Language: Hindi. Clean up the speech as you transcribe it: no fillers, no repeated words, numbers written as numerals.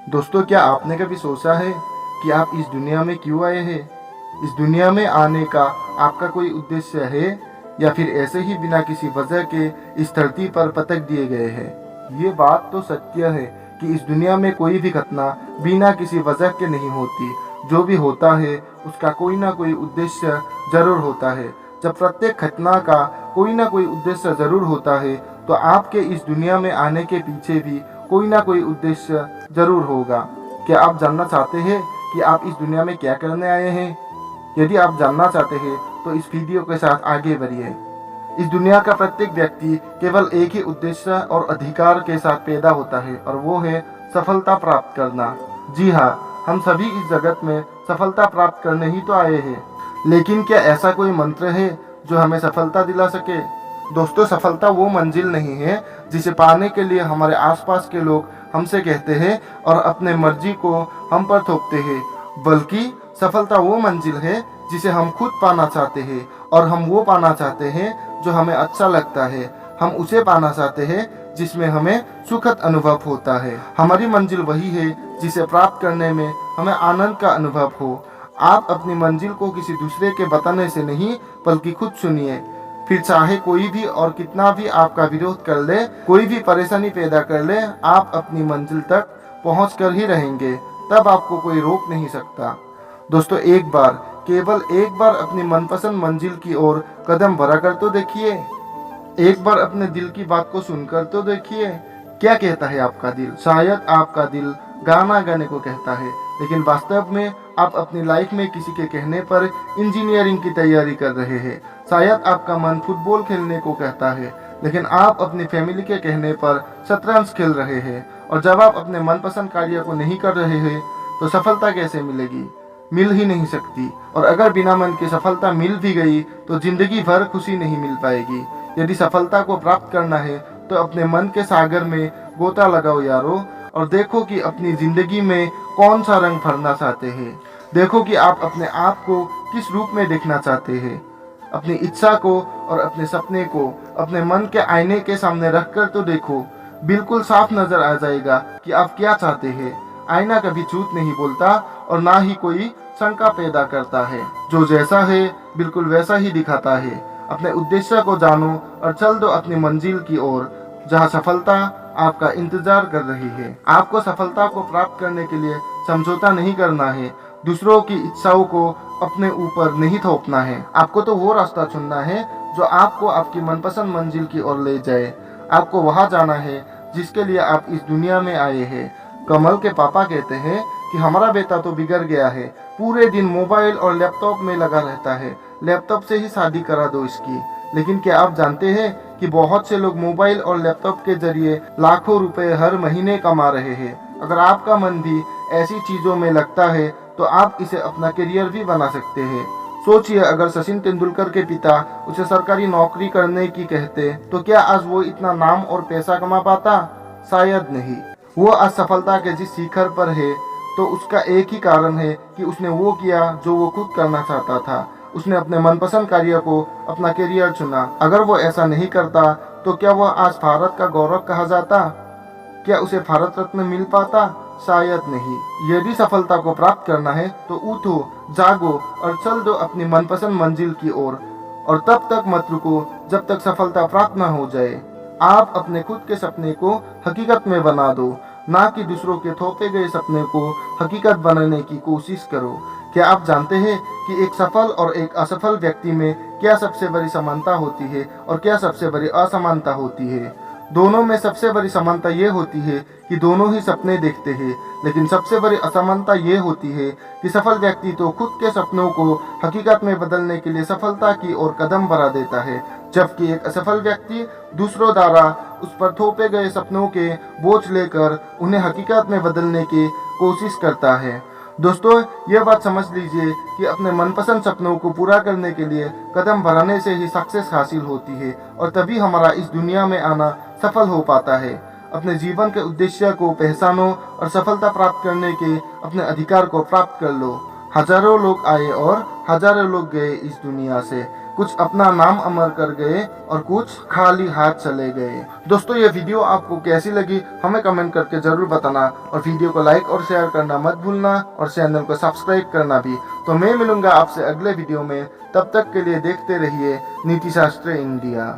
दोस्तों, क्या आपने कभी सोचा है कि आप इस दुनिया में क्यों आए हैं? इस दुनिया में आने का आपका कोई उद्देश्य है या फिर ऐसे ही बिना किसी वजह के इस धरती पर पटक दिए गए हैं? ये बात तो सत्य है कि इस दुनिया में कोई भी घटना बिना किसी वजह के नहीं होती। जो भी होता है उसका कोई ना कोई उद्देश्य जरूर होता है। जब प्रत्येक घटना का कोई ना कोई उद्देश्य जरूर होता है तो आपके इस दुनिया में आने के पीछे भी कोई ना कोई उद्देश्य जरूर होगा। क्या आप जानना चाहते हैं कि आप इस दुनिया में क्या करने आए हैं? यदि आप जानना चाहते हैं तो इस वीडियो के साथ आगे बढ़िए। इस दुनिया का प्रत्येक व्यक्ति केवल एक ही उद्देश्य और अधिकार के साथ पैदा होता है और वो है सफलता प्राप्त करना। जी हाँ, हम सभी इस जगत में सफलता प्राप्त करने ही तो आए हैं। लेकिन क्या ऐसा कोई मंत्र है जो हमें सफलता दिला सके? दोस्तों, सफलता वो मंजिल नहीं है जिसे पाने के लिए हमारे आसपास के लोग हमसे कहते हैं और अपने मर्जी को हम पर थोपते हैं, बल्कि सफलता वो मंजिल है जिसे हम खुद पाना चाहते हैं और हम वो पाना चाहते हैं जो हमें अच्छा लगता है। हम उसे पाना चाहते हैं जिसमें हमें सुखद अनुभव होता है। हमारी मंजिल वही है जिसे प्राप्त करने में हमें आनंद का अनुभव हो। आप अपनी मंजिल को किसी दूसरे के बताने से नहीं बल्कि खुद सुनिए। फिर चाहे कोई भी और कितना भी आपका विरोध कर ले, कोई भी परेशानी पैदा कर ले, आप अपनी मंजिल तक पहुंच कर ही रहेंगे। तब आपको कोई रोक नहीं सकता। दोस्तों, केवल एक बार अपनी मनपसंद मंजिल की ओर कदम बढ़ा कर तो देखिए। एक बार अपने दिल की बात को सुनकर तो देखिए। क्या कहता है आपका दिल? शायद आपका दिल गाना गाने को कहता है, लेकिन वास्तव में आप अपनी लाइफ में किसी के कहने पर इंजीनियरिंग की तैयारी कर रहे हैं। शायद आपका मन फुटबॉल खेलने को कहता है, लेकिन आप अपनी फैमिली के कहने पर शतरंज खेल रहे हैं। और जब आप अपने मनपसंद कार्य को नहीं कर रहे हैं तो सफलता कैसे मिलेगी? मिल ही नहीं सकती। और अगर बिना मन के सफलता मिल भी गई तो जिंदगी भर खुशी नहीं मिल पाएगी। यदि सफलता को प्राप्त करना है तो अपने मन के सागर में गोता लगाओ यारो, और देखो कि अपनी जिंदगी में कौन सा रंग भरना चाहते हैं। देखो कि आप अपने आप को किस रूप में देखना चाहते हैं। अपनी इच्छा को और अपने सपने को अपने मन के आईने के सामने रखकर तो देखो। बिल्कुल साफ नजर आ जाएगा कि आप क्या चाहते हैं। आईना कभी झूठ नहीं बोलता और ना ही कोई शंका पैदा करता है। जो जैसा है बिल्कुल वैसा ही दिखाता है। अपने उद्देश्य को जानो और चल दो अपनी मंजिल की ओर, जहाँ सफलता आपका इंतजार कर रही है। आपको सफलता को प्राप्त करने के लिए समझौता नहीं करना है। दूसरों की इच्छाओं को अपने ऊपर नहीं थोपना है। आपको तो वो रास्ता चुनना है जो आपको आपकी मनपसंद मंजिल की ओर ले जाए। आपको वहां जाना है जिसके लिए आप इस दुनिया में आए हैं। कमल के पापा कहते हैं कि हमारा बेटा तो बिगड़ गया है, पूरे दिन मोबाइल और लैपटॉप में लगा रहता है, लैपटॉप से ही शादी करा दो इसकी। लेकिन क्या आप जानते हैं कि बहुत से लोग मोबाइल और लैपटॉप के जरिए लाखों रुपए हर महीने कमा रहे हैं। अगर आपका मन भी ऐसी चीजों में लगता है तो आप इसे अपना करियर भी बना सकते हैं। सोचिए, अगर सचिन तेंदुलकर के पिता उसे सरकारी नौकरी करने की कहते तो क्या आज वो इतना नाम और पैसा कमा पाता? शायद नहीं। वो आज सफलता के जिस शिखर पर है तो उसका एक ही कारण है कि उसने वो किया जो वो खुद करना चाहता था। उसने अपने मनपसंद कार्य को अपना करियर चुना। अगर वो ऐसा नहीं करता तो क्या वह आज भारत का गौरव कहा जाता? क्या उसे भारत रत्न मिल पाता? शायद नहीं। यदि सफलता को प्राप्त करना है तो उठो, जागो और चल दो अपनी मनपसंद मंजिल की ओर। और तब तक मत रुको जब तक सफलता प्राप्त न हो जाए। आप अपने खुद के सपने को हकीकत में बना दो, ना कि दूसरों के थोपे गए सपने को हकीकत बनाने की कोशिश करो। क्या आप जानते हैं कि एक सफल और एक असफल व्यक्ति में क्या सबसे बड़ी समानता होती है और क्या सबसे बड़ी असमानता होती है? दोनों में सबसे बड़ी समानता ये होती है कि दोनों ही सपने देखते हैं, लेकिन सबसे बड़ी असमानता ये होती है कि सफल व्यक्ति तो खुद के सपनों को हकीकत में बदलने के लिए सफलता की ओर कदम बढ़ा देता है, जबकि एक असफल व्यक्ति दूसरों द्वारा उस पर थोपे गए सपनों के बोझ लेकर उन्हें हकीकत में बदलने की कोशिश करता है। दोस्तों, ये बात समझ लीजिए कि अपने मनपसंद सपनों को पूरा करने के लिए कदम बढ़ाने से ही सक्सेस हासिल होती है और तभी हमारा इस दुनिया में आना सफल हो पाता है। अपने जीवन के उद्देश्य को पहचानो और सफलता प्राप्त करने के अपने अधिकार को प्राप्त कर लो। हजारों लोग आए और हजारों लोग गए इस दुनिया से, कुछ अपना नाम अमर कर गए और कुछ खाली हाथ चले गए। दोस्तों ये वीडियो आपको कैसी लगी हमें कमेंट करके जरूर बताना और वीडियो को लाइक और शेयर करना मत भूलना और चैनल को सब्सक्राइब करना भी। तो मैं मिलूंगा आपसे अगले वीडियो में, तब तक के लिए देखते रहिए नीति शास्त्र इंडिया।